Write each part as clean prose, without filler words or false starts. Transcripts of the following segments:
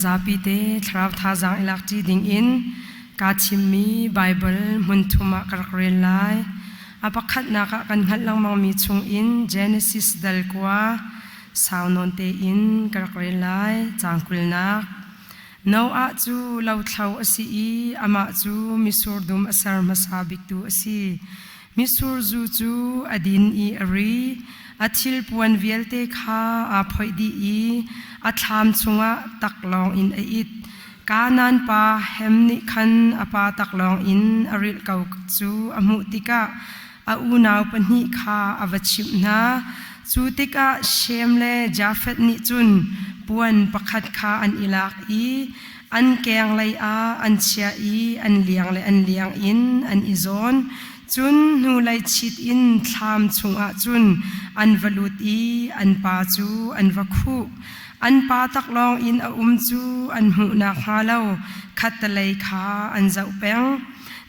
Zapite Tial thawngthachim ding in kachimi Bible muntuma karkrelai apakhat naka kanhat lang mang mi chung in Genesis dalkwa saunonte in karkrelai changkulnak no a chu lo thlau asi ama chu misurdum asar masabik tu asi misur zu chu adin I ari athil puan vielte kha a phoidi I atham chunga taklong in ait kanan pa hemni khan apa taklong in aril kau chu amu tika a unau panhi kha avachimna chu tika shemle jafet ni chun puan pakhat kha an ilak I an keng lai a an chia I an liang in an izon chun nu lai chit in thlam chunga chun an valut I an pa chu an vakhu an pa taklong in a chu an hu na khalo khatalai kha an zau peng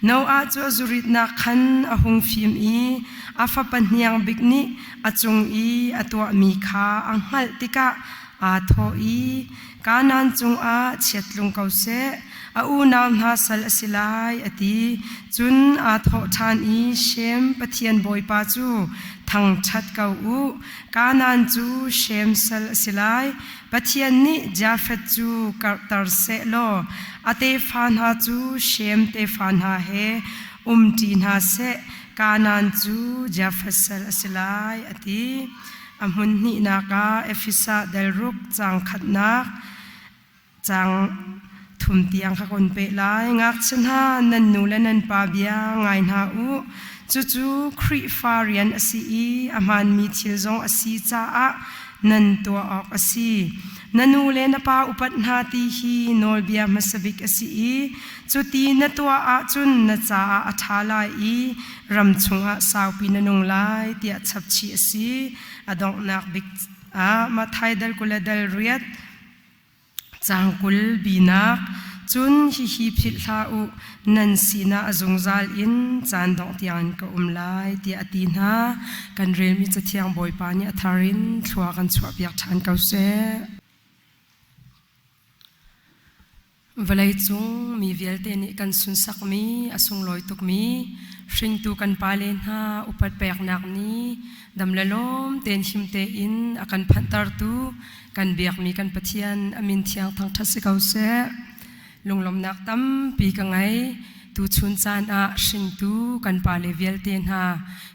no a chu zurit na khan a hung phim I afa panhiang bikni achung I atwa mi kha anghal tika a tho I kanan chung a chetlung kause a unam ha sal asilai ati chun a tho than I shem pathian boy pa chu thang that kau u kanan chu shem sal asilai pathian ni jafet chu kartar se lo ate fan ha chu shem te fan ha he tin ha se kanan chu jafet sal asilai ati amun ni naka efisa del ruk chang khatnak chang thum tiang kha kon pe lai ngak chen ha nan nu le nan pa bia ngai na u chu chu khri farian asi I aman mi thil zong asi cha a nan to ok asi nanu le na pa upat na ti hi nol bia masabik asi I chu ti na to a chun na cha a thala I ram chunga sau pi nanung lai tia chap chi asi adong nak bik a ma thai dal kula dal riat changkul binak chun hi phil tha u nan sina azungzal in chandong tian ka umlai ti atina kan rel mi chathiang boy pa ni atharin thua kan chua piak than kause valai chung mi velte ni kan sun sak mi asung loi tuk mi hring tu kan palen ha upat pek nak ni damlalom ten himte in akan phantar tu kan biak mi kan pathian amin thiang thang thase kause lunglom nak tam pi ka ngai tu chun chan a hring tu kan pa le velte ha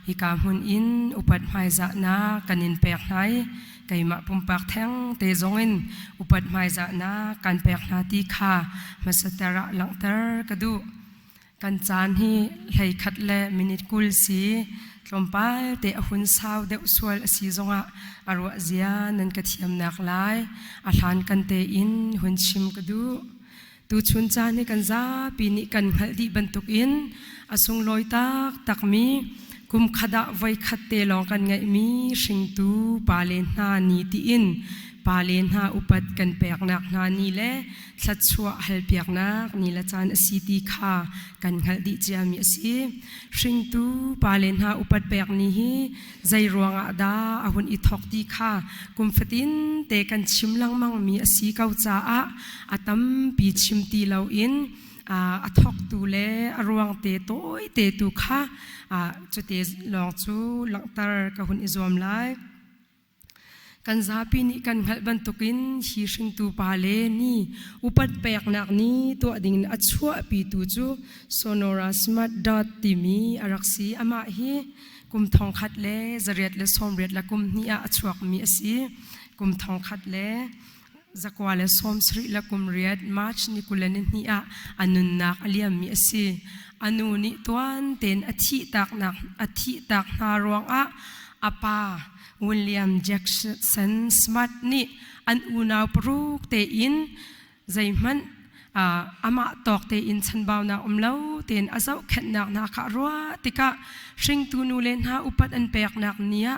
hi kam hun in upat mai za na kanin pek nai kaima pumpak theng te zongin upat mai za na kan pek na ti kha masatara langtar kadu kan chan hi hlei khat le minute kul si tlompal te ahun sau de uswal asi zonga arwa zia nan ka thiam nak lai a hlan kan te in hun chim kadu tu chun chan ni kan za pi ni kan haldi bantuk in asung loi tak takmi kum khada vai khatte long kan ngai mi hring tu palen na ni ti in palen ha upat kan pek nak na ni le thlat chua hal pek nak ni la chan asi ti kha kan hal di chiami asi hring tu palen ha upat pek ni hi zai ruanga da ahun I thok ti kha kum fatin te kan chimlang mang mi asi kau cha a atam pi chim ti lo in a thok tu le arwang te toi te tu kha chu te long chu langtar ka hun izom lai kan zapi ni kan halban tukin hi hring tu pale ni upat pek nak ni to ding achua pi tu chu sonora smart dot timi araksi ama hi kum thong khat le zariat le somret la kum ni a achuak mi asi kum thong khat le zakwa le som sri la kum riat march ni kulan ni a anun nak aliam mi asi anu ni tuan ten athi tak na rawang a apa William Jackson Smart ni an unaw pruk te in zaiman ama tok te in chanbaw na umlo ten azaw khatnak na ka ro tika hring tu nu len ha upat an pek nak nia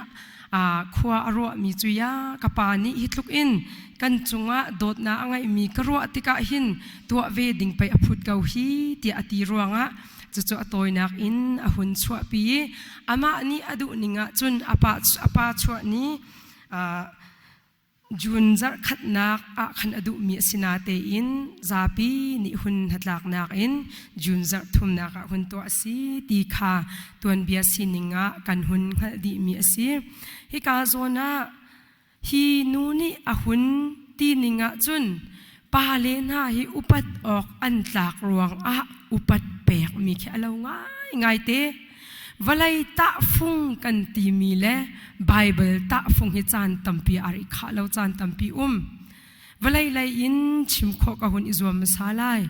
khwa aro mi chuya kapani hitluk in kan chunga dot na angai mi ka ro tika hin tua ve ding pai aphut kau hi ti ati ruanga chu atoi nak in ahun chua pi ama ni adu ninga chun apa chua ni จุนจักขัดนักขันอดุมีสินาเตอินซาปีนิหุนหัดลักนักอินจุนจักทุมนักหุนตัวสีตีขาตัวนเบียสินิงะกันหุนขัดดีมีสิฮิกาโซนาฮีนูนี่หุนตีนิงะจุนปาเลนะฮิอุปัดออกอันหลากรวงอุปัดแปกมีแค่เราง่ายเตวลัยตะฟุงกันตีมีเล่ไบเบิลตะฟุงฮิจานตัมปีอาริขาเราจานตัมปีวลัยไลอินชิมโคกะหุนอิจวมสาลาย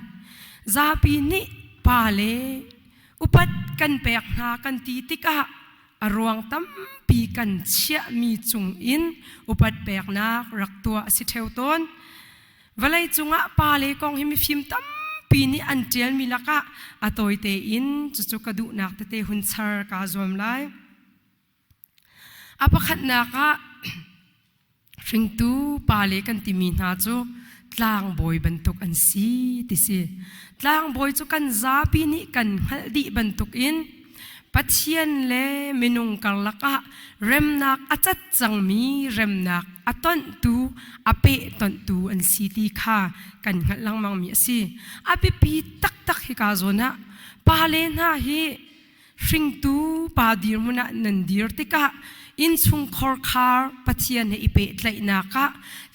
ซาปีนิปาเลอุปัดกันแปกนากันตีติกะอรวงตัมปีกันเชียมีจุงอินอุปัดแปกนารักตัวสิเทวต้นวลัยจุงะปาเลกองหิมิฟิมตัมปีนี้อันเจลมีลักะอตอยเตอินจุกกระดูนักเตหุนซาร์กาจอมไลอปขัดนักะริงตูปาเลกันติมีนาจูตลางบอยบรรทุกอันซีติสิตลางบอยจูกันซาปีนี้กันฮัลดีบรรทุกอินปัจเจียนเลเมนุงกัลลักะเรมนักอาจัดจังมีเรมนักอต้นตูอเปต้นตูอันซีตีค่ะกันหัดลังมังมีสิอเปปีตักฮิกาโซนะปาเลนะฮิริงตูปาดีร์มุนะนันดีร์ติกะอินซุงคอร์คาร์ปัจเจียนเฮอิเปตไลนักะ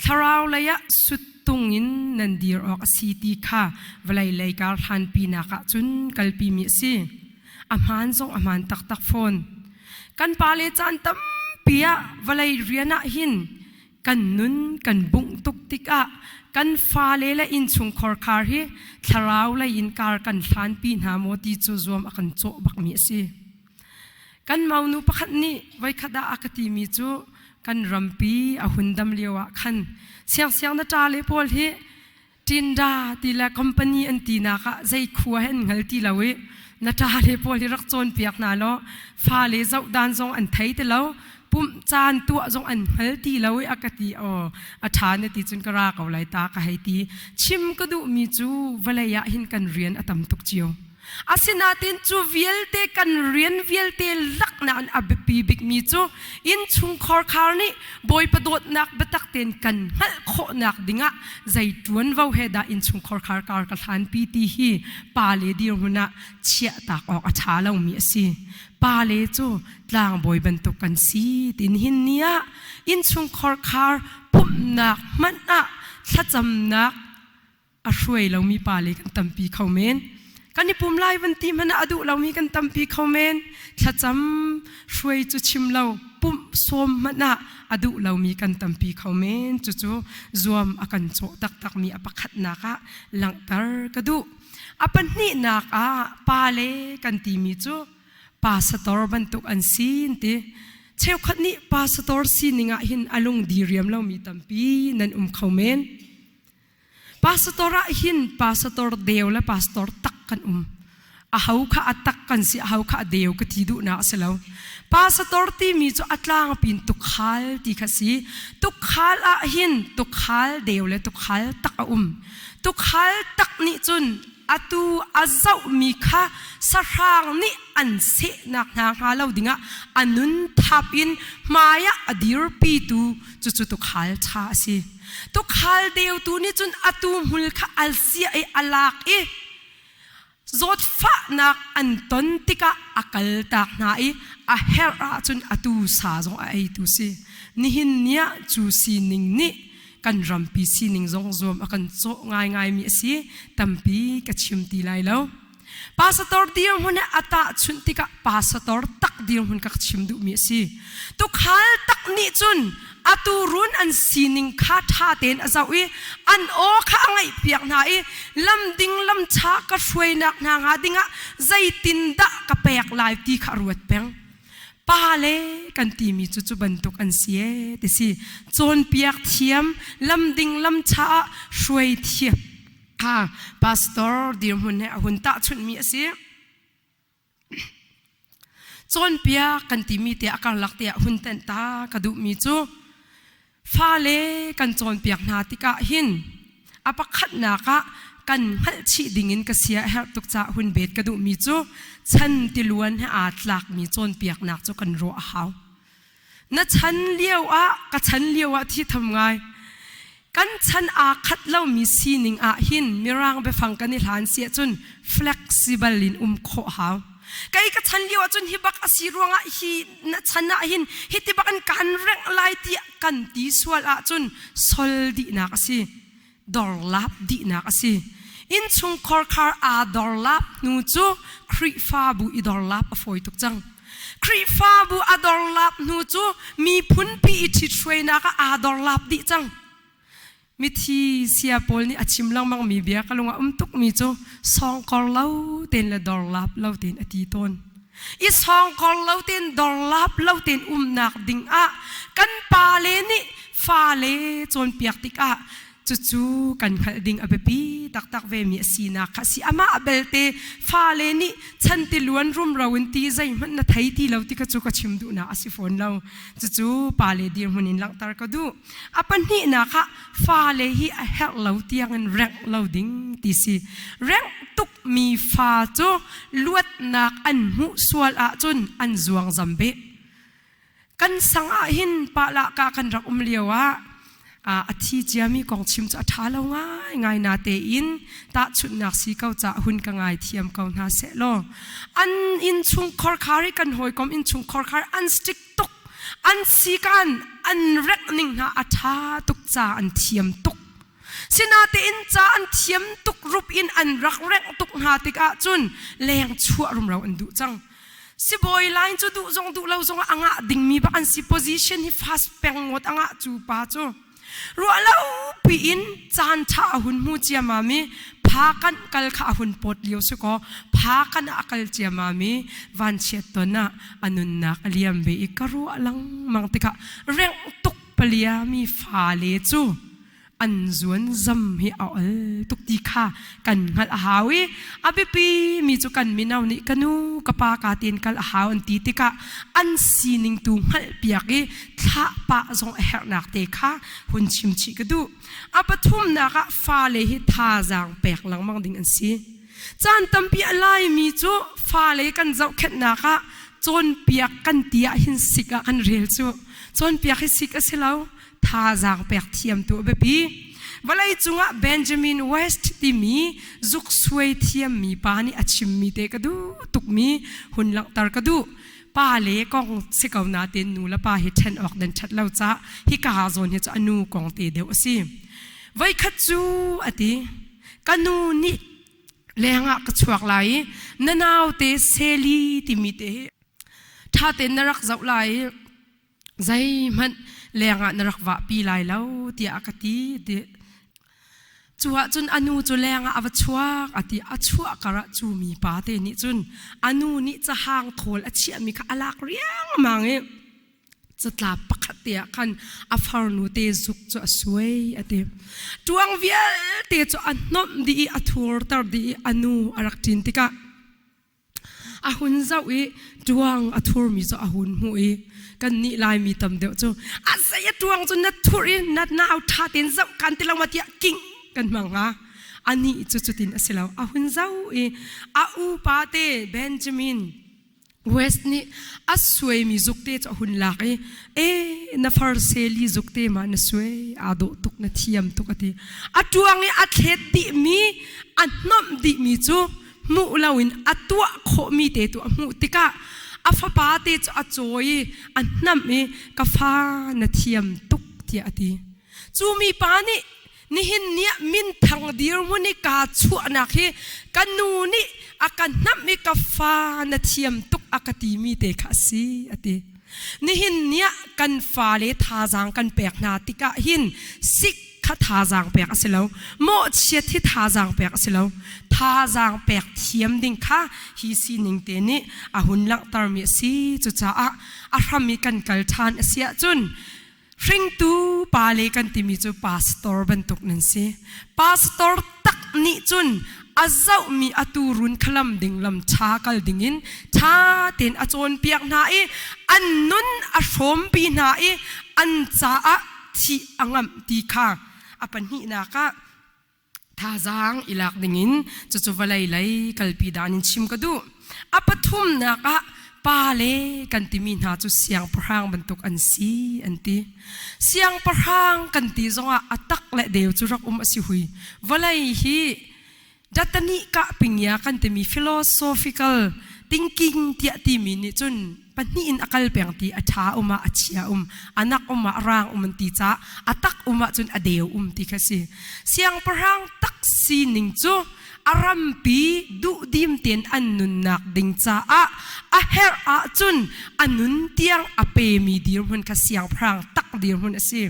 ทาราวเลยะสุดตุงอินนันดีร์ออกซีตีค่ะเวลาเลยการทันปีนักะจุนกัลปีมีสิอามันส่งอามันตักโฟนกันปาเลจันตัมเปียวลัยเรียนหินกันนุนกันบุงตุกติกะกันฟาเลละอินชุงคอร์คาร์ฮีทาราวละอินการกันทานปีนาโมติจูซวมอกันโจบักมีสิกันมานูปะขันนี่ไว้ขดาอากติมีจูกันรัมปีอหุนดำเลียวะขันเสียงนัจาเลพอลฮีจินดาตีละคอมพานีอันตีนักะใจขัวเห็นหัลตีละเวนัทาเลพอลที่รักจนเปียกนาล้อฟ้าเลเจ้าดานทรงอันไทยแต่แล้วปุ่มจานตัวทรงอันเฮลตีแล้วอากาศอาชาเนติจุนกราเกาไหลตาก็ให้ตีชิมก็ดูมีจูวลัยหินกันเรียนอตัมตุกเจียวอาศินาตินจูเวียลเตกันเรียนเวียลเตลักนานอับปีบิกมีจูอินชุงคอร์คาร์นี่บอยประโดดนักบัตักเตนกันฮัลโคนักดิ่งะใจจวนว่าเฮดาอินชุงคอร์คาร์การกัลฮันปีตีฮีปาเลดีรุนะเชียตากออกอาชาเรามีสิปาเลจูลางบอยบรรทุกกันสีตินหินเนียอินชุงคอร์คาร์ปุ่มนักมันถ้าจำนักช่วยเรามีปาเลกันตั้มปีเขาเมนกันนี่ปุ่มไล่วันที่มันอดุเรามีกันตั้มปีเขาเมนถ้าจำช่วยจุชิมเราปุ่มสวมมันอดุเรามีกันตั้มปีเขาเมนจู่รวมอากันโจตักมีอปขัดนักหลังตร์กระดูอปันนี่นักปาเลกันตีมีจู่ปาสตอร์บรรทุกอันซีนเตเชลขัดนี้ปาสตอร์ซีนิงะหินอารมณ์ดีเรียมเรามีตั้มปีนั่นเขาเมนปาสตอร์หินปาสตอร์เดียวและปาสตอร์ตักกันเขาข้าตักกันสิเขาข้าเดียวก็ที่ดูน่าเสียแล้วปาสตอร์ที่มีจุดอัตลางปินตุกขัลที่ข้าสิตุกขัลหินตุกขัลเดียวและตุกขัลตักตุกขัลตักนี่จุนอตูอาเจ้ามีข้าสร้างนี่อันเสนักนาฮาเราดิ่งอันนุนทับอินมายาอดีรปีตูจุดตุกขัลชาสิตุกขัลเดียวตูนี่จุนอตูมุลข้าอัลเซียอัลลักจดฟ้านักอันต้นติกะอักลตักนาเฮราจุนอตูสาจงตูสินี่หินเนียจูซีนิงนี่กันรำปีซีนิงจงรวมกันโจง่ายมีสิตั้มปีกัชิมตีไลแล้วปาสตอร์เดียงหุ่นอัตาจุนติกะปาสตอร์ตักเดียงหุ่นกัชิมดูมีสิตุขัลตักนี่จุนอตูรุนอันซีนิงคาท่าเตนอาเจ้าอันโอข้าไงเปียกนาลำดิ่งลำชาก็ช่วยนักนางาดิ่งใจตินดะก็เปียกลายตีขารวดเปียงปาเลกันตีมีจุบรรทุกอันเสียแต่สิโจนเปียกเทียมลำดิ่งลำชาช่วยเทียบพาสตอร์ดีหุ่นเนี่ยหุ่นตาชุนมีสิโจนเปียกันตีมีเตะอาการหลักเตะหุ่นเต็นตากระดูมีจูฟ้าเลกันโจนเปียกนาติกะหินอปขัดนากะกันฮัลชีดิ่งินกเสียเหตุกจ่าหุ่นเบ็ดกระดูมีจูฉันติล้วนให้อาจหลักมีโจนเปียกนักจูกันรัวเขาณฉันเลี้ยวกะฉันเลี้ยวที่ทำไง กันฉันอาคัดเล่ามีซีนิงหินมีร่างไปฟังกันนิทานเสียจน flexible ลินโคหาวไกก็ฉันเลี้ยวจนฮิบักอสิรวงฮินัฉันหินฮิติบักกันเร่งไล่ตีกันตีสวลจนสอลดีนักสิดอลลับดีนักสิอินชุงคอร์คาร์ดอลลับนูจูครีฟาบูอีดอลลับฟอยตุกจังครีฟาบูอดอลลับนูจูมีพุนปีอิทิช่วยนักดอลลับดีจังมิทีเสียปอลนี่อาชิมลังมังมีเบียกลงตุกมีจูสองคอลเล่าเต็นละดอลลับเล่าเต็นอดีตนอีสองคอลเล่าเต็นดอลลับเล่าเต็นนักดิ่งกันปาเลนี่ฟาเลจนเปียกติกจู่ๆกันขัดดิ่งอเบปีตักเวมีสีนักสิอามาเบลเตฟาเลนี่ฉันติล้วนรุมเราวันตีใจมันน่าไทยที่เราติกจู่กชิมดูนะสิฝนเราจู่ๆปาเลดีมุนินลังตารก็ดูปันนี่นะคะฟาเลฮีเฮลเราเตียงแรงเราดิ่งตีสิแรงตุกมีฟาจูลวดนักอันมุสวลจนอันจวงจำเบกันสังหินปะละกากันรักเลียวอาทิตย์จะมีกองชิมจะท้าเราง่ายนาเตอินตาชุดนักสีเขาจะหุ่นกันง่ายเทียมเขาหน้าเสลออันอินชุงคอร์คาริกันหอยกอมอินชุงคอร์คาริอันสติกตุกอันสีกันอันเร็กนิ่งนะอาท้าตุกจ่าอันเทียมตุกสินาเตอินจ่าอันเทียมตุกรูปอินอันรักเร็กตุกหาติกจุนแรงชั่วรุมเราอันดุจังสิบอยไลน์จูดูเราจงดิ่งมีบ้านสิโพซิชันที่ฟาสเป็งหมดจูป้าจูรัวเราปีนจานชาหุ่นมูเจียมามีพากันกัลข้าหุ่นปดเลี้ยวสุกพากันอักลเจียมามีวันเชตตัวน่ะอนุนักเลียมเบอีกรัวลังมังติกะเร่งตุกเปลี่ยมีฟาเลจูอันจวนจำให้เอาตุกตีข้ากันหัดหาวิอาบิปีมีจุกันมีนาวนิกันูกปากาตีนกัลหาอันตีติกะอันซีนิงตูหัดเปียกีท้าปะจงเฮนักเตข้าหุ่นชิมชิกดูอาปทุมนักฟาเลหิท่าจางเปกหลังมังดิ่งอันซีจานตั้มปีอะไรมีจูฟาเลกันเจ้าเข็ดนักจนเปียกกันเตียหินสิกกันเรียลจูจนเปียกหิสิกสิเลาท่าจางเปกเทียมตัวเบบีวันไอจุงะเบนจามินเวสต์ที่มีจุกสวยเทียมมีปานี่อาชิมมีเตกดูตุกมีหุ่นหลังตารกดูป้าเล็กกองสิกาวนาเตนูและป้าเฮชันออกเดินชัดเล่าจ้าฮิกาโซนเฮจะอนูกองเตเดียวสิไว้ขัดจูอติกันูนี่แรงกระชวกไหลนานาเตเซลีที่มีเตถ้าเตนรักเจ้าไหลใจมันแรงนรักว่าปีไหลแล้วเตียกติเดจัวจนอนูจุแรงอวชัวอติอชัวกระจูมีปาเตนิจนอนูนี่จะห่างโถลอเชียมีข้าลักเรียงมังเอจะตาปักเตียกันอฟาร์นูเตจุกจะสวยอติดวงเวียเตจะอันนอมดีอทัวร์ตาดีอนูอรักจินติกะอาหุนเจ้าอีดวงอทัวร์มีจะอาหุนหูอีกันนี่ลายมีตำเดียวจูอาศัยดวงจนนัดทัวร์นัดน่าเอาท่าเต้นเจ้ากันที่เรามาเตียกิ่งกันมังฮะอันนี้จุดๆตินอสิลาวอาหุนเจ้าอาอูปาเต้เบนจามินเวสต์นี่อาสวยมีจุกเตจะหุนลักนัฟาร์เซลีจุกเตมานะสวยอาโดตุกนะเทียมตุกติอาดวงนี่อาเทติมีอันน้อมดิมีจูมูลาวินอาตัวโคมีเตตัวมูติกะอาฟาปาเตจะอาจอยอันน้ำมีกาฟานะเทียมตุกเทียติจูมีปานี่นี่หินเนี่ยมินทางเดียวมุนิกาชัวนักเฮกันนูนี่อาการนับมีกาฟานาเทียมตุกอากติมีเตคาซีอตินี่หินเนี่ยกันฟาเลทาจางกันเปกนาติกะหินสิกขทาจางเปกสิเลวโมเชียที่ทาจางเปกสิเลวทาจางเปกเทียมดิ่งค่ะฮีซีนิงเตนี่อาหุนลังตารมีซีจุจ้าอารามีกันกัลทานเสียจุนริงตูปาเลกันที่มีจูพาสตอร์บรรทุกนั่นสิพาสตอร์ตักนี่จุนอาเจ้ามีอตูรุนขลัมดิ่งลำชากัลดิ่งชาเต็นอาจวนเปียกนาอันนุนอาชมปีนาอันจ้าที่อังมตีข้าอปันหินาคะท่าจางอิลักดิ่งจู่ๆวันไล่กัลปีดานินชิมก็ดูอปัทุมนาคะ ป้าเล่กันติมีนาจุเสียงพรางบรรทุกอันซีอันตีเสียงพรางกันติจงอาตักและเดียวจุรักสิหุยวลัยฮีจัตนิกะปิงยากันติมี philosophical thinking ที่ติมีนี่จุนปันนี่อินอักลเปียงตีอาชาอาเชียอานักร่างมันตีจ้าอาตักจุนอเดียวตีค่ะสิเสียงพรางตักซีนิงจูอารัมปีดูดิมเตียนอันนุนนักดิงจ้าอาเฮรจุนอันนุนเตียงอเปมีดีรุนค่ะเสียงพรางตักดีรุนสิ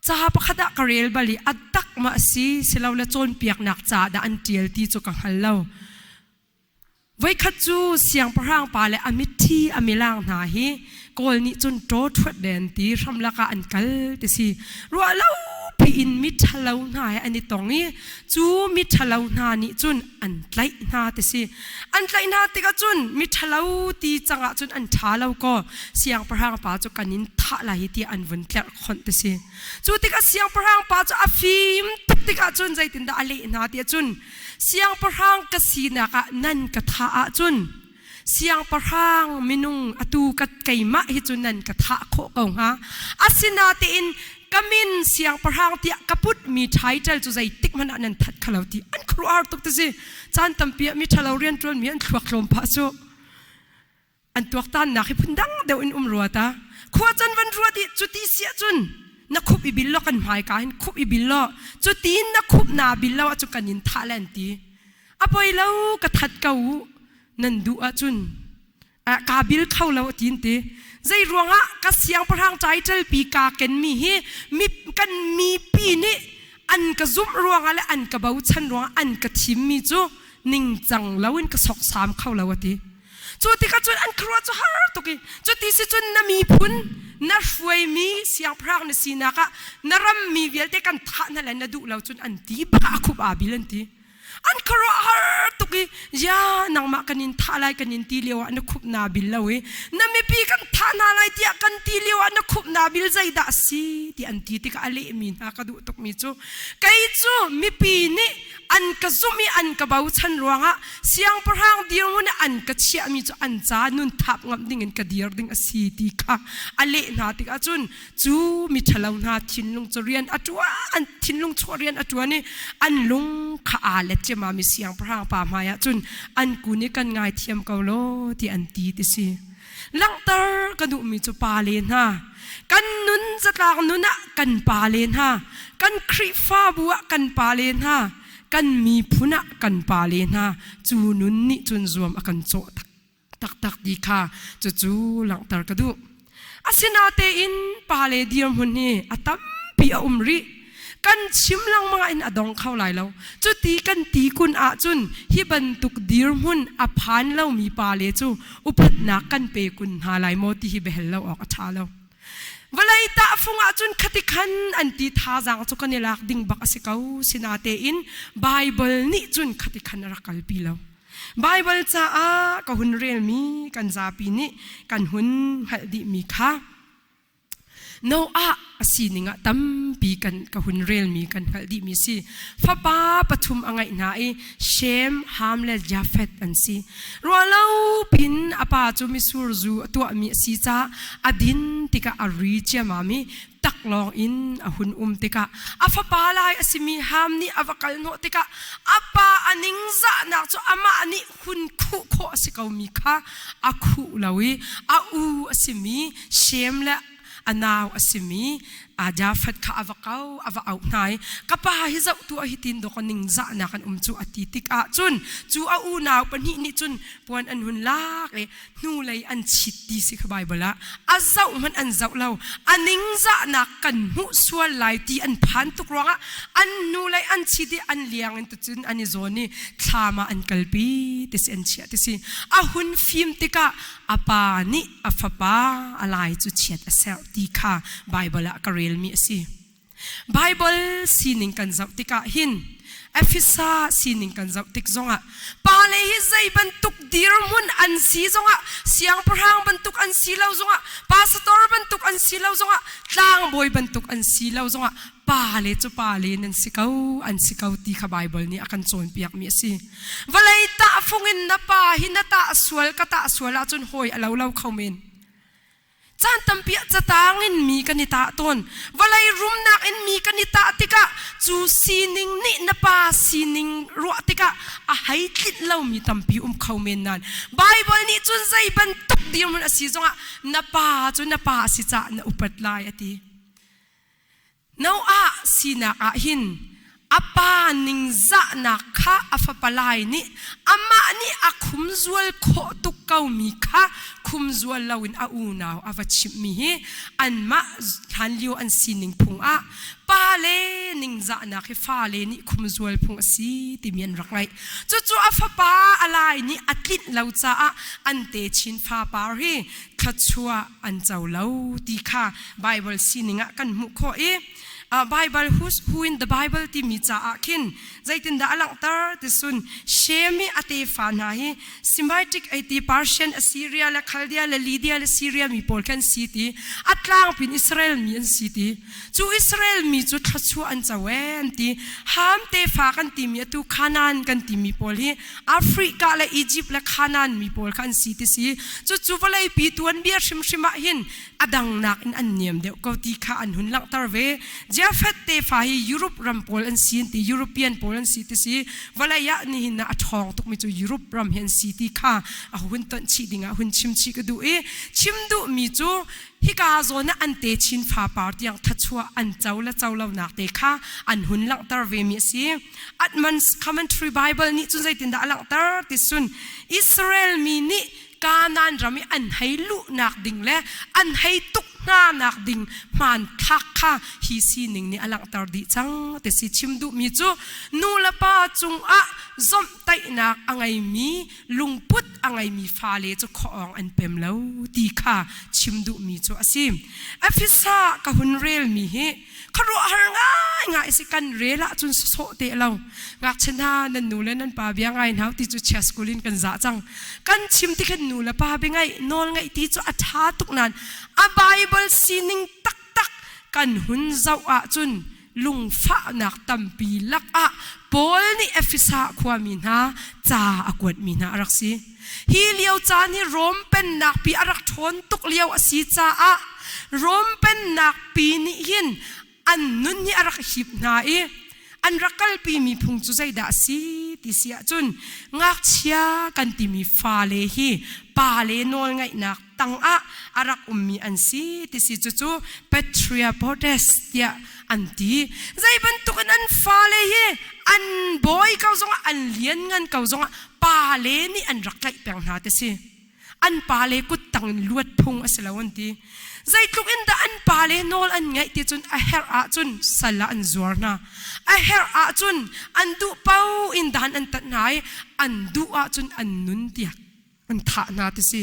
จ้าประคดกเรลบาลีอัดตักมาสิเสลาละโจนเปียกหนักจ้าดาอันเทียลตีจุกังฮัลโลไว้ขัดจูเสียงพรางปาเลอมิทีอมิลางนาฮีกอลนี้จนโตทวดเดนตีรำลักอันกัลติสิรัวเล่าพี่อินมิทะเลาหนาอันนี้ตรงนี้จูมิทะเลาหนานี่จุนอันไลนาติสิอันไลนาติกจุนมิทะเลาตีจังจุนอันท้าเลาก็เสียงพรางปาจุกันินท่าลายที่อันวันเกลคนติสิจูติกเสียงพรางปาจุอฟิมตุติกจุนใจตินดาอเลนาติจุนเสียงพรางกสีนักนั่นกะท่าจุนเสียงพรางมินุงอตูกัดไก่มะฮิจุนนั่นกะท่าโคกงฮะอาศินาติอินกามินเสียงพรางที่กระพุดมีไทเทลจุใจติกมันอันนั้นทัดขลาวที่อันครัวตุกติสิจานตั้มเปียมีทะเลเรียนจนมีอันครัวกลมพาสุอันตัวตันนักพุ่นดังเดวินรัวตาขวาจันวันรัวที่จุดที่เสียจุนนักคุบอิบิลล์กันหมายกันคุบอิบิลล์จุดที่นักคุบนาบิลล์จุกันนินทาเลนตีอภัยเล่ากระทัดเก่านันดูอาจุนกาบิลเข้าแล้วตีนตีใจรวงะกเสียงพรางใจเจลปีกาเกนมีเฮมีกันมีปีนี้อันกระซุ่มรวงะและอันกระเบาชันรวงอันกระทิมมีจูนิ่งจังแล้วอินกระสอกสามเข้าแล้วตีจูที่กระจุนอันครัวจูฮาร์ตุกีจูที่สิจุนนามีพุนน่าช่วยมีเสียงพรางในสีนักน่ารำมีเวลเตกันท่านั่นแหละน่าดูแล้วจุนอันตีบ้าคุบอาบิลันตีอันครัวฮาร์ตุกียานังมากันนินท่าไรกันนินตีเลียวอันคุบนาบิลแล้วเว้ยน่ามีปีกันท่านาไรที่กันตีเลียวอันคุบนาบิลใจด่าสิที่อันตีที่ก็อเลมีนักดูตุกมีจูไกจูมีปีนี้อันกระซุ่มมีอันกระเบาชันรวงะเสียงพรางเดียวมันอันกระเชี่ยมีจูอันจานุนทับงับดิ่งกระเดียร์ดิ่งสีตีค่ะอเลนาติกาจุนจูมีทะเลานาทินลุงจะเรียนอัจวะอันทินลุงจะเรียนอัจวะนี่อันลุงข้าเล็ดจะมามีเสียงพรางป่ามายจุนอันกูนี่กันง่ายเทียมเกาโลที่อันตีติสิหลังตร์กันดูมีจูปาเลนฮะกันนุนจะกลางนุนะกันปาเลนฮะกันคริฟ้าบัวกันปาเลนฮะกันมีพุนะกันปาเลนะจูนุนนี่จุนรวมกันโจตักดีค่ะจูหลังตากระดูอาศินาเตอินปาเลเดียมหุนนี่อัตมปีอุมริกันชิมลังมาอินอดองเข้าไหลแล้วจุตีกันตีคุณอาจุนฮิบันตุกดีรมุนอภานเล่ามีปาเลจูอุปนักกันเปคุณหาไหลโมติฮิเบลเล่าออกอัชาแล้วเวลาตาฟงอาจุนคติขันอันตีท่าจังจุกันนี่ลักดิ่งบักสิเขาสินาเตอินไบเบิลนี่จุนคติขันรักกัลปีแล้วไบเบิลจ้าก็หุ่นเรียนมีกันซาปีนี่กันหุ่นหัดดิมีค่ะโนอาสีนิงะตั้มปีกันกับหุ่นเรียลมีกันหัดดิมีสิฟ้าป้าปฐุมอ่างไงนาเอเชมฮามและยาเฟตอันสิรัวเล่าปินอาป้าจูมิสูรจูตัวมีสีจ้าอดินติกาอารีเจมามีตักลองอินอาหุ่นติกาอาฟ้าป้าลายอาสิมีฮามนี่อาวกัลโนติกาอาป้าอันิงจ้านักจูอามาอันนี้หุ่นคู่โคสิเขามีค่ะอาคู่ลาวิอาอูอาสิมีเชมและอันนาวอสิมีอาจาฟัดข้าอวกาวอวเอาไหนกับป้าฮิจะตัวฮิตินดอกนิงจ้านักันจูอติติกาจุนจูอาอูนาวปนินิจุนปวนอันหุ่นลากเลยนู่เลยอันชิดดีสิขบายบละอาเจ้ามันอันเจ้าเราอันนิงจ้านักกันมุสวลไลตีอันพันตุกร้องอันนู่เลยอันชิดอันเลี้ยงอันตุจุนอันนิโซนี่ทามาอันกัลปีติสิอันเชียติสิอาหุ่นฟิมติกาอาปานิอาฟป้าอะไรจุเชียดเซลตีค่ะไบเบิลกระเรลมีสิ Bible sining kan zau tika hin Ephesa sining kan zau tik zonga pale hi zai bantuk dirmun an si zonga siang perhang bantuk an silau zonga pastor bantuk an silau zonga tlang boy bantuk an silau zonga pale chu pale nan sikau an sikau ti kha Bible ni akan chon piak mi si valai ta fungin na pa hinata swal kata swala chun hoi alo lau khomen chan tampia chatangin mi kanita ton valai rumnak in mi kanita tika chu sining ni napa sining ro tika a haitlit lau mi tampi khomen nan Bible ni chun zai ban tuk dimun asizonga napa chu napa si cha na upat lai ati nau a sina a hin apa ning za na kha afapalai ni ama ni akhum zual kho tukau mi kha khum zual lawin a unaw avachim mi hi anma hanliu an sining phung a pale ning za na khi fale ni khum zual phung si timian rangai chu afapa alai ni atlit lau cha a ante chin fa par hi khachua an chaulo ti kha Bible sininga kan mu kho e Bible who in the Bible ti mi cha akin zaitin da alang tar tisun shemi ate fana hi Semitic 80% Assyria la Chaldea la Lydia la Syria mi polkan city atlang pin Israel mi an city chu Israel mi chu thachu an chawen ti ham te fa kan ti mi tu Canaan kan ti mi pol hi Africa la Egypt la Canaan mi pol kan city si chu valai pi tuan bia shima hin adang nak in an niam de ko ti kha an hun lang tar ve Jafet te fa hi Europe ram pol an sin ti European pol an city si valaya ni hin na athong tuk mi chu Europe ram hen city kha a hun ton chi dinga hun chim chi ka du e chim du mi chu hi ka zo na an te chin fa par tiang thachua an chawla nak te kha an hun lang tar ve mi si Atman's Commentary Bible ni chu zai tin da lang tar ti sun Israel mi ni Canaan rami an hai lu nak ding le an hai tuk na nak ding man thak kha hi si ning ni alang tar di chang te si chimdu mi chu nu la pa chung a zom tai nak angai mi lungput angai mi fale chu khong an pem lo ti kha chimdu mi chu asim Ephesa ka hun rel mi he kharo har nga isi kan rela chun so te lo ngak chena nan nu le nan pa bia ngai nau ti chu chha skulin kan za chang kan chim ti kan nu la pa be ngai nol ngai ti chu atha tuk nan a Bible sining tak tak kan hun zau a chun lung fa nak tampi lak a pol ni Ephesa khwa min ha cha akwat min ha raksi hi liao cha ni rom pen nak pi arak thon tuk liao asi cha a rom pen nak pi ni hin an nun ni arak hip na e an rakal pi mi phung chu zai da si ti sia chun ngak chia kan ti mi fa le hi pa le nol ngai nak tang a arak ummi an si ti si chu Petria Podestia anti zai ban tu kan an fa le hi an boy kau zonga an lian ngan kau zonga pa le ni an rakai peng na te si an pa le kut tang luat phung aslawan ti zai tluk in da an pale nol an ngai ti chun a her a chun sala an zuarna a her a chun an du pau in dan an tat nai an du a chun an nun tia an tha na ti si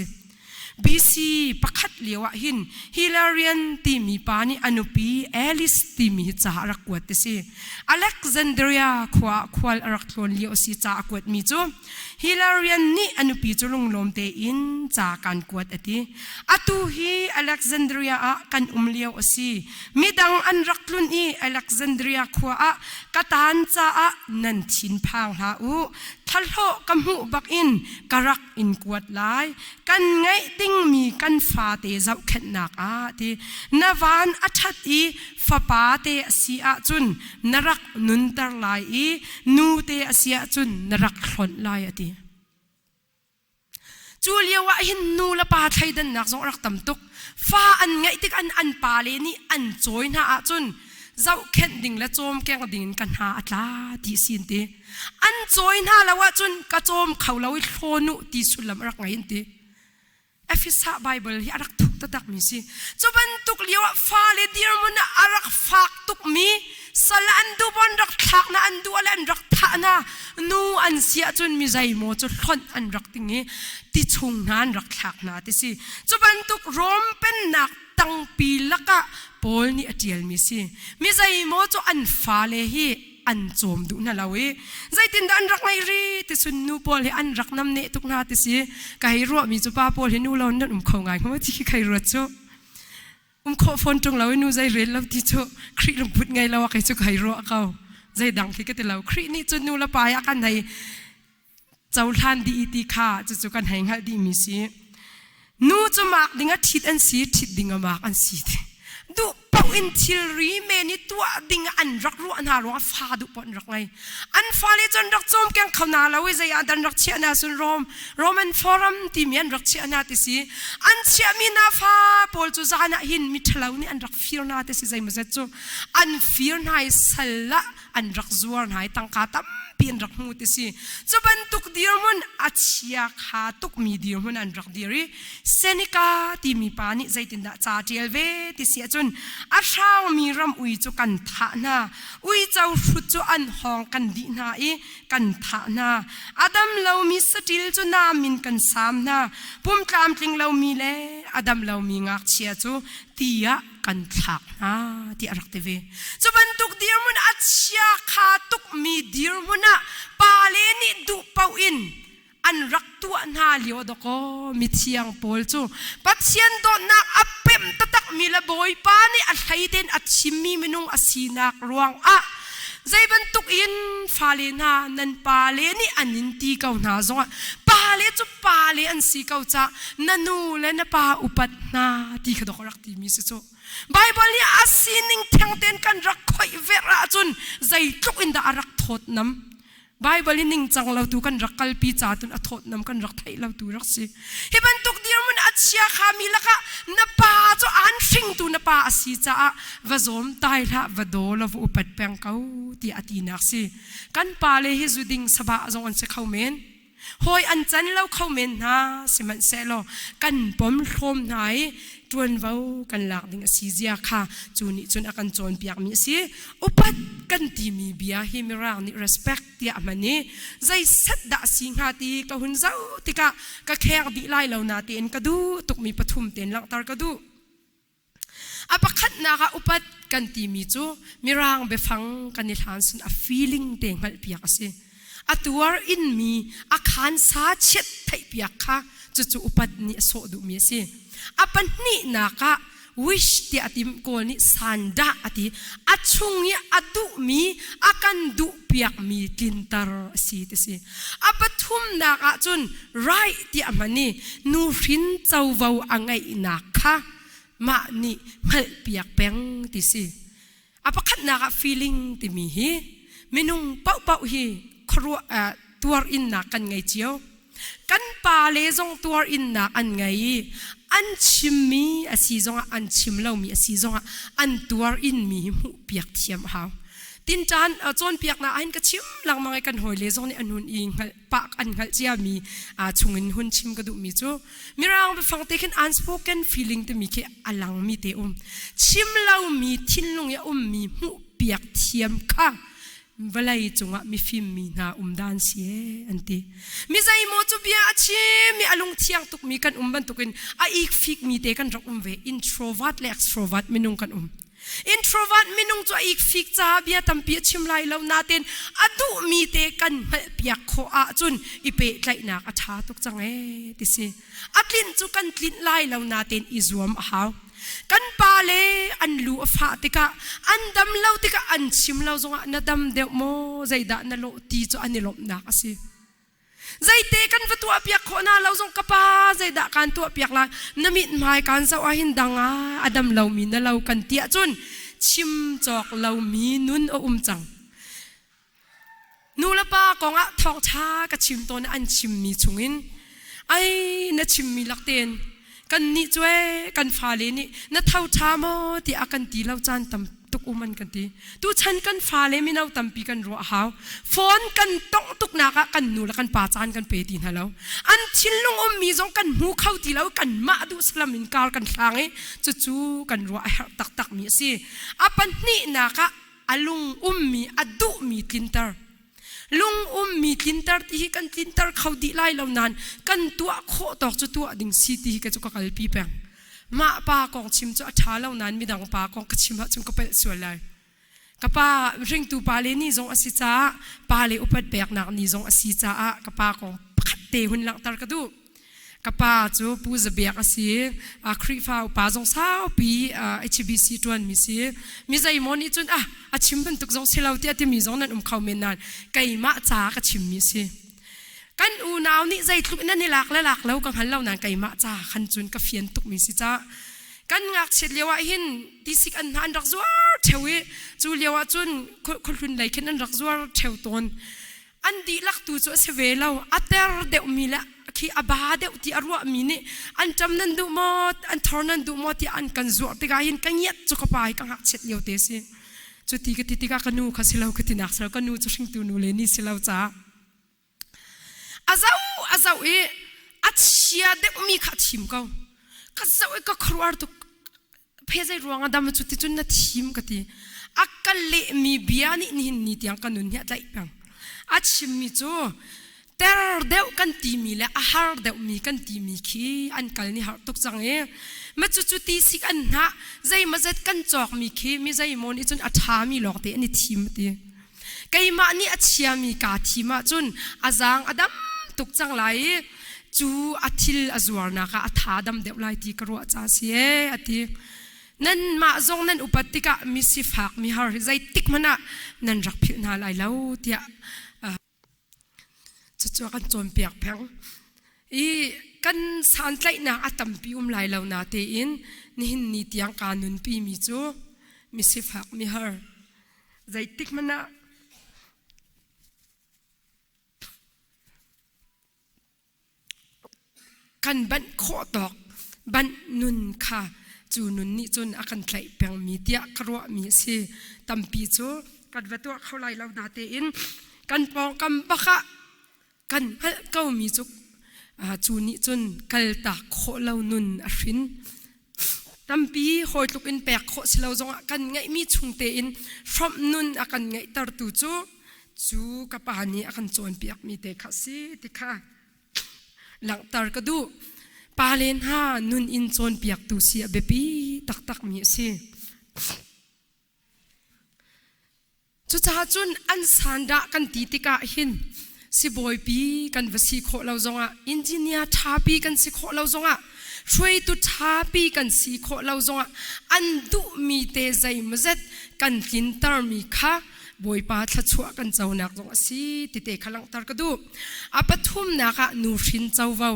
BC pakhat lewa hin Hilarion ti mi pani anupi Alice ti mi cha rakwat ti si Alexandria khwal arakhlon leo si cha akwat mi chu Hilarion ni anupi chulung lom te in cha kan kwat ati atu hi Alexandria a kan umleo asi midang an raklun I Alexandria khwa a katan cha a nan thin phang ha u thalho kamhu bak in karak in kwat lai kan ngai ting mi kan fa te zau khet nak a ti nawan athat I fa pa te si a chun narak nun tar lai I nu te asia chun narak hlon lai ati Julia wa hin nu la pa thaidan nak zong rak tam tuk fa an ngai tik an pa le ni an join ha a chun zau khet ding la chom keng ding kan ha atla ti sin te an join ha lawa chun ka chom khawlawi thlonu ti sulam rak ngai te Ephesa Bible hi arak thuk ta tak mi si chuban tuk liwa fa le dir mun arak fak tuk mi sala an du bon rak thak na an du ala an rak tha na nu an sia chun mi zai mo chu hlon an rak tingi ti chung nan rak thak na ti si chuban tuk rom pen nak ตังปีละกะปอลนี่อเจียลมิสิมิใจโมจูอันฟ้าเลฮีอันโจมดูน่าเลวใจตินดันรักไงรีติสุนนูปอลเฮอันรักน้ำเนตุกนาติสิกะให้รัวมีจูป้าปอลเฮนูเรานั่นเขาไงเขาว่าที่ใครรัวจูขอฟอนตรงเราหนูใจเรียนเราที่จูครีลงพุดไงเราใครจูใครรัวเขาใจดังที่ก็แต่เราครีนี่จูนูละปายกันให้เจ้าท่านดีตีข้าจะจูกันให้งาดีมิสินูจะมากดิ่งทิดอันสีทิดดิ่งมากอันสีดูเป่าอินทิลรีเมนี่ตัวดิ่งอันรักรู้อันหารู้ฟ้าดูปนรักไงอันฟ้าเลยจนรักจอมแกงเขาหนาแล้ววิจัยอันรักเชียนาสุนโรมันฟอรัมที่มีอันรักเชียนาติสีอันเชียมีนาฟ้าปอลจูจานะหินมิทลาวนี่อันรักฟิร์นาติสีใจมันจะจูอันฟิร์นายสละอันรักจวนหายตั้งกาตัมเปลี่ยนรักมูติสิจูบันตุกเดียร์มันอัจฉริยะขาตุกมีเดียร์มันอันรักเดียร์เซนิกาที่มีปานิใจตินดาจ่าเจลเวติเสียจนอาชาวมีรำอุยจูกันทานาอุยเจ้าชุดจูอันห้องกันดีนาอีกันทานาอาดัมเรามีสติลจูนามินกันสามนาปุ่มกามจิงเรามีเล่อาดัมเรามีงักเชียจูตียะกันทักนะที่รักเทวีจูบันตุกเดียร์มันอัจฉริยะขาตุกมีเดียร์มันนะปาเลนิดูเป่าอินอันรักตัวนาเลียวดอกมิเชียงปอลจูปัจเจียนโดนักอัปเปมตะตักมีละบอยปานี่อัดไฮเดนอัดชิมมีมินุงอสีนักรวงใจบันตุกอินฟาเลนานันปาเลนี่อันนินตีเกาหนาจงปาเลจูปาเลอันสีเกาจ้านันูเลนปาอุปัตนาที่ขดกรักที่มีสิจูไบเบิลนี่อาศีนิงเทียงเต้นกันรักคอยเวราจุนใจทุกอินดารักทดน้ำไบเบิลนี่นิงจังเราตูกันรักกัลปีจ่าตุนอทดน้ำกันรักไทยเราตูรักสิฮิบันตุกเดียร์มันอัจฉริยะขามีละกะนปาจูอันฟิงตูนปาอาศีจ้าวะโจมตายละวะโดลวอุปัดแปงเขาที่อตีนักสิกันปาเลฮิจุดิงสบะจงอันเสเขาเมนหอยอันจันเราเขาเมนนะสิมันเสลอกันปมโคมไหนจวนเว้ากันหลักดิ่งสีเจียค่ะจูนี่จนอากันจนเปียกมีสิอุปัดกันที่มีเบียฮิมิรางนี่ respect ที่มันนี่ใจสัตดาสิงหาตีก็หุ่นเจ้าติกะก็แค่ดีไล่เรานาเตียนก็ดูตุกมีปฐุมเตียนหลังตาก็ดูอาปะคัดนาคะอุปัดกันที่มีจูมิรางไปฟังกันนิทานสุน a feeling เตียงหัดเปียกสิอาตัวอินมีอาคารสาเช็ดไทยเปียกค่ะจู่อุปัดนี่โสดูมีสิอาปันนี่นักะวิชที่อติมโกนี่สันดาอติอาชุงนี่อดุมีอากันดุเปียกมีกินตาร์สีติสิอาปทุมนักะจนไรที่อามันนี่นูรินเจ้าเวาอังไงนักะมานี่มันเปียกแปงติสิอาปะขัดนักะ feeling ที่มีฮีมินุงเป่าฮีครัวตัวอินนักกันไงเจียวกันปาเลจงตัวอินนักอันไงอันชิมมีอาศีจงอันชิมเรามีอาศีจงอันตัวอินมีหูเปียกเทียมหาวตินจานจนเปียกนะอันก็ชิมหลังมังไอกันหอยเลจงนี่อันหุ่นอิงปากอันหัดเจียมีชุงอินหุ่นชิมกระดูมีจูมีเราไปฟังเต็กัน unspoken feeling แต่มีแค่อลังมีเตชิมเรามีทิ้นลงยามีหูเปียกเทียมค่ะเวลาจงมีฟิล์มมีนาดานเสียอันตีมีใจโมจูเบียชิมีอารมณ์เที่ยงตุกมีกันบันตุกินอีกฟิกมีเตกันรักเว introvert และ extrovert มินุงกันintrovert มินุงจะอีกฟิกจ้าเบียตั้มเปียชิมไลเรานาเตนอดุมีเตกันเปียกโคอาจุนอีเปไลนักอาชาตุกจังติสิอัดลินจุกันลินไลเรานาเตนอิจวมหาวกันปาเลอันลูฟาติกะอันดำเลาติกะอันชิมเลาจงอันดำเดวโมใจดานโลตีจอันนิลมนักสิใจเตกันวัตัวเปียกโคนาเราจงกปาใจดากันตัวเปียกละนมิดหมายการเจ้าหินดังอดำเลามีนเลากันเตียจนชิมจอกเลามีนุนจังนูละปากองทองชากะชิมตัวนั้นอันชิมมีชงอินไอ้น่ะชิมมีลักเตนกันนี่ช่วยกันฟ้าเลนี่นัทเท่าชามอที่อากันตีเราจานตำตุกมันกันตีตูฉันกันฟ้าเลไม่เอาตำปีกันรัวหาวฟอนกันต้องตุกนักกันนูละกันป่าจานกันเปตีนฮะแล้วอันชินลงมีจงกันหูเข้าตีแล้วกันมาดูสลัมมินกาลกันทางจู่กันรัวตักมีสิอาปันนี่นักอาลุงมีอดุมีทินเตอร์ลุงมีทินเตอร์ที่กันทินเตอร์เขาดีไล่เรานานกันตัวโคตอกจุตัวดิ่งซีที่กันจุกกัลปีแปง มาปากองชิมจ้าท้าเล่านั้นมีดังปากองกชิมจุงก็เป็นส่วนเลยกป้าริงตูปาเลนี่จงอสิจ้าปาเลอุปัดแบกนักนี่จงอสิจ้ากป้ากองขัดเตหุนหลังตากระดูกป้าจูปูจะเบียกอสิครีฟ้าอุปาจงสาวปีHBC ตัวนมีใจมอนี่จนชิมเป็นตุกจงเสลาวที่ที่มีจงนั้นเขาเมนนานไก่มาจ้ากชิมมีสิกันอูนาวนี่ใจทุกนั่นนี่หลักแล้วกังหันเล่านานไก่มาจ้าขันจุนกระเฟียนตุกมีสิจ้ากันงักเฉลียวหินดิสิกอันหันรักจัวเทวีจูเลียวจุนคนรุ่นไหนขึ้นอันรักจัวเทวตนอันดีลักตูจัวเสวเราอัตเตอร์เดวมีละขี้อาบาเดวที่อรัวมีนี่อันจำนันดูมอดอันทอนันดูมอดที่อันกันจัวติกาหินกันยัดจุกปายกังหักเฉลียวเตสิจุดที่กติกากันนูข้าสิเรากตินักสิเรากันนูจุชิงตูนูเลนี่สิเราจ้าอาเจ้าอัจฉริยะเดวมีขัดชิมเขาก็จะว่าก็ครัวตุกเพจรวงดำจุดที่จุนนัดทีมกันทีอักกัลเลมีเบียนี่นี่ที่อังกันนุนเนี่ยใจปังอัจฉริยะจูแต่เดวกันทีมีและอาหารเดวมีกันทีมีขี้อันกันนี่หาตุกจังมาจุดที่สิกันฮะใจมาจัดกันจอกมีขี้มีใจมอนี่จุนอัฐามีหลอกเตนี่ทีมทีไก่มานี่อัจฉริยะมีกาทีมาจุนอาจางอดัมตุกจังไหลจูอัติลอจวรนักอัฐาดำเดวไลที่กรัวจ้าเสียอัตินั่นมาจงนั่นอุปติกะมิสิฟักมิฮาร์ใจติกมันน่ะนั่นรักผิวนาลายแล้วเดียจะกันโจมเปียกแพงกันสันใจนักอัตมปิวมลายแล้วนาเตอินนี่นี่ที่ยังการนุนปีมิจูมิสิฟักมิฮาร์ใจติกมันน่ะกันบันโคตอกบันนุนค่ะจูนุนนี่จนอากันไหลเปียงมีเดียกรัวมีสิตั้มปีจูกันวัตัวเขาไล่เรานาเตอินกันปองกันบักะกันเก้ามีจุกจูนี่จนกัลตาโคเรานุนอรินตั้มปีหอยลุกอินแปกโคสิเราจงกันไงมีชุงเตอินฟรอมนุนอากันไงตรตูจูกับปานีอากันโจนเปียกมีเตคัสิติค่ะหลังตารกดูปาเลนฮานุนอินโซนเปียกตูเสียเบปีตักมีสิจุดท้าจุนอันสันดากันตีติกาหินสิบอยปีกันวสีโคเราจงอ่ะอินจิเนียร์ท้าปีกันสิโคเราจงอ่ะช่วยตุท้าปีกันสิโคเราจงอ่ะอันดุมีเตใจมาเซ็ตกันกินตามีค่ะบอยปาทัดชัวกันเจ้านักจงสิติเตขลังตารกดูอาปทุมนักะนูชินเจ้าเว้า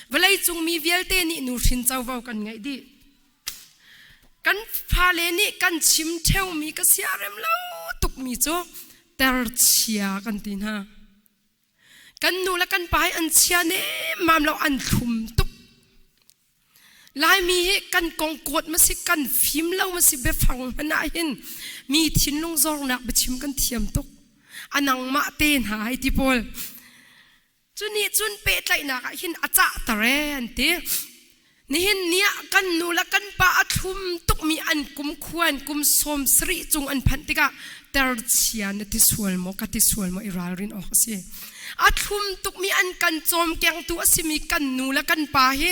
เวลาจงมีเวลเตนี่นูชินเจ้าเว้ากันไงดีกันพาเลนี่กันชิมเทวมีก็เสียเร็มแล้วตุกมีโจเตอร์เชียกันตีน่ากันนูและกันไปอันเชียเน่มามเราอันทุมตุกลายมีกันกองกดมาสิกันฟิมเล่ามาสิเบฟังมันน่าเห็นมีทิ้นลงซองนักไปชิมกันเทียมตุกอันนังมาเตนหายที่พอลจุนี่จุนเปตไหลนักหินอาจาตะเรนเตนี่เห็นเนี้ยกันนูและกันปะทุมตุกมีอันกุมควรกุมสมสริจงอันพันติกะเตอร์เชียนที่สวลโมกัที่สวลโมอิรารินออกเสียอาทุมตุกมีอันกันโจมแกงตัวสิมีกันนูและกันปะเฮ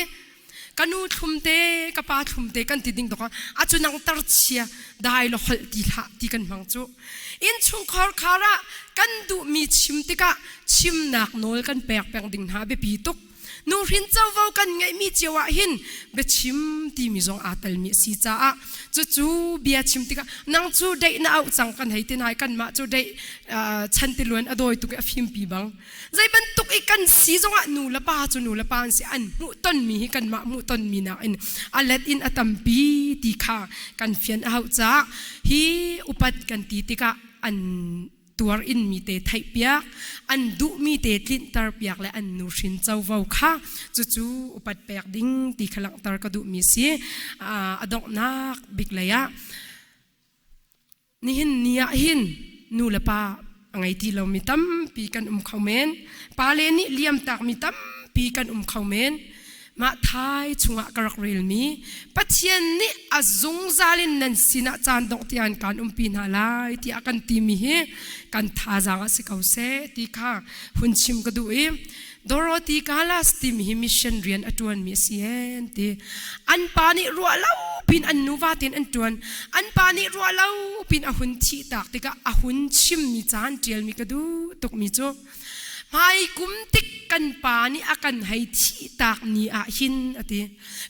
กันนูทุมเตกับปาทุมเตกันติดดิ่งตกอาจุนังตร์เชียได้หลอกตีละตีกันฟังจูอินชุงคอร์คาระกันดูมีชิมติกะชิมหนักโนลกันแปลกดิ่งหาเบปีตุกนูรินเจ้าเว้ากันไงมีเจียวหินเบชิมที่มีจงอาตลมีสีจ้าจู่เบียชิมติกะนังจู่ได้น่าเอาจังกันให้ตินายกันมาจู่ได้ฉันติล้วนอดอยตุกฟิมปีบังใจบรรทุกอีกันสีจงอานูละป้าจู่นูละป้าสิอันมุต้นมีกันมามุต้นมีนาอินอัลเลตินอตัมปีติค่ะกันเฟียนเอาจ้าฮีอุปัดกันตีติกะอันตัวอินมีเตไทยเปียกอันดุมีเตลินตาร์เปียกและอันนูชินเจ้าเว้าค่ะจู่อุปัดเปียกดิ้งตีขลังตาร์กระดุมีสิอดอกนักบิกเลยะนี่หินเนียหินนูละป้าไงที่เรามีตั้มปีกันข้าวเมนปาเลนี่เลี้ยมตากมีตั้มปีกันข้าวเมน มาท้ายชงกระกเรลมีปัจเจียนนี้อาจงซาลินนันสินะจานดอกที่อันการปีนาลายที่อากันตีมีกันท่าจางสิเขาเสที่ข้าหุ่นชิมกระดูเอดอโรตีกาลาสติมฮิมิชันเรียนอตวนมีเสียนที่อันปานิรัวเล่าปินอันนูวาตินอันตวนอันปานิรัวเล่าปินอาหุ่นชีตากที่ก็อาหุ่นชิมมีจานเจียลมีกระดูตกมีโจไม่กุมติกกันปานี่อากันให้ที่ตากนี่อาหินอติ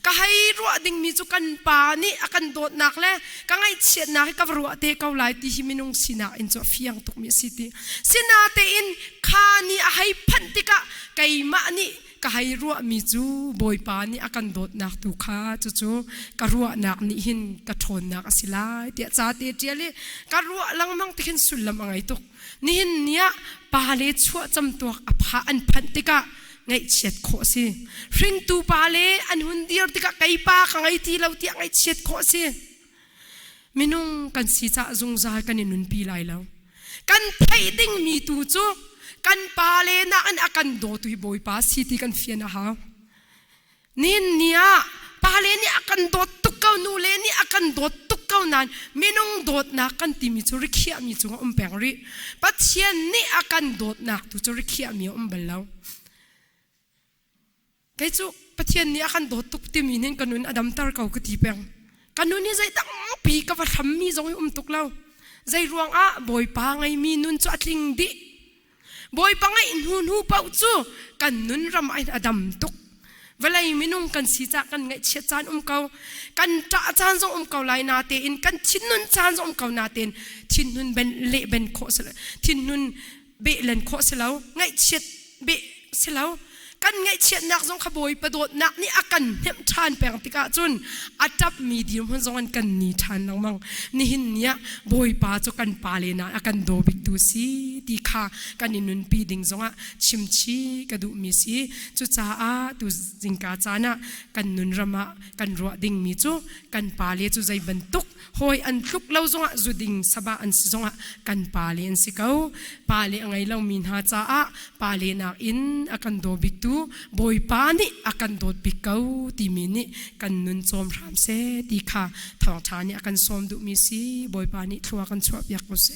ก็ให้รัวดิ่งมีจุกันปานี่อากันโดดนักเลยก็ไงเชียดนักกับรัวเตะเขาไหลที่หิมินุงสินาอินจอฟียงตุกมีสิติสินาเตอินขานี่อาให้พันติกะไก่มานี่ก็ให้รัวมีจูบอยปานี่อากันโดดนักตุขาจูก็รัวนักนี่หินก็ทนนักสิลาเตะจ่าเตะเจียเลยก็รัวลังมังติหินสุดลำไงตุกนี่หินเนี้ยปาเลชัวจำตัวอภาอันพันติกะไงเฉียดโคสิริงตูปาเลอันหุ่นเดียวติกะไก่ปาขังไอทีเราเตียงไงเฉียดโคสิมินุงกันสีจ่าจงใจกันนินุนปีไลแล้วกันไทยดิ้งมีตูจูกันปาเลนักอันอากันโดตุยบอยปาสิติกันเฟียนะฮะนี่เนี้ยปาเลนี่อากันโดตุกเกานูเลนี่อากันโดตุกเกานั้นมินุงโดดนักกันติมีจุริเขียมีจุงแปงริปัจเจียนนี่อากันโดดนักตุจุริเขียมีเบลแล้วไก่จุปัจเจียนนี่อากันโดดตุกติมีเน้นกันนุนอดัมตาร์เก่ากตีแปงกันนุนนี่ใจตั้งปีกับว่าทำมีจงตุกเล่าใจรวงบอยปาไงมีนุนจุดลิงดิบอยปังไอ้หุ่นหูเป่าจูกันนุนรำไอ้อดัมตุกเวลามินุงกันสีจากกันไงเชียจานเขากันจ่าจานส่งเขาไลนาเตอินกันชินนุนจานส่งเขานาเตนชินนุนเป็นเละเป็นโคสละชินนุนเบะเลนโคสแล้วไงเชียเบะสแล้วกันไงเชียนักส่งขบอยประโดดนักนี่อากันเห็มชานแปลงติกาจุนอัดับมีดีมันส่งกันนี่ชานนังมังนี่หินเนี้ยบอยปาจกันปาเลนะอากันโดบิกตูซีตีขากันนินุนปีดิงส่งชิมชีกระดูมีซีจุจ้าตุจิงกาจานะกันนุนรำกันรัวดิงมีจูกันปาเลจุใจบรรทุกหอยอันทุกเล่าส่งจุดิงสบาอันส่งกันปาเลอันสิเขาปาเลไงเล่ามินหาจ้าปาเลนักอินอากันโดบิกตูบอยปานี่อากันโดดบิกเขาตีมินี่กันนุนจอมรามเสตีขาทองชานี่อากันซ้อมดุมีซีบอยปานี่ทัวกันชวบอยากกุเส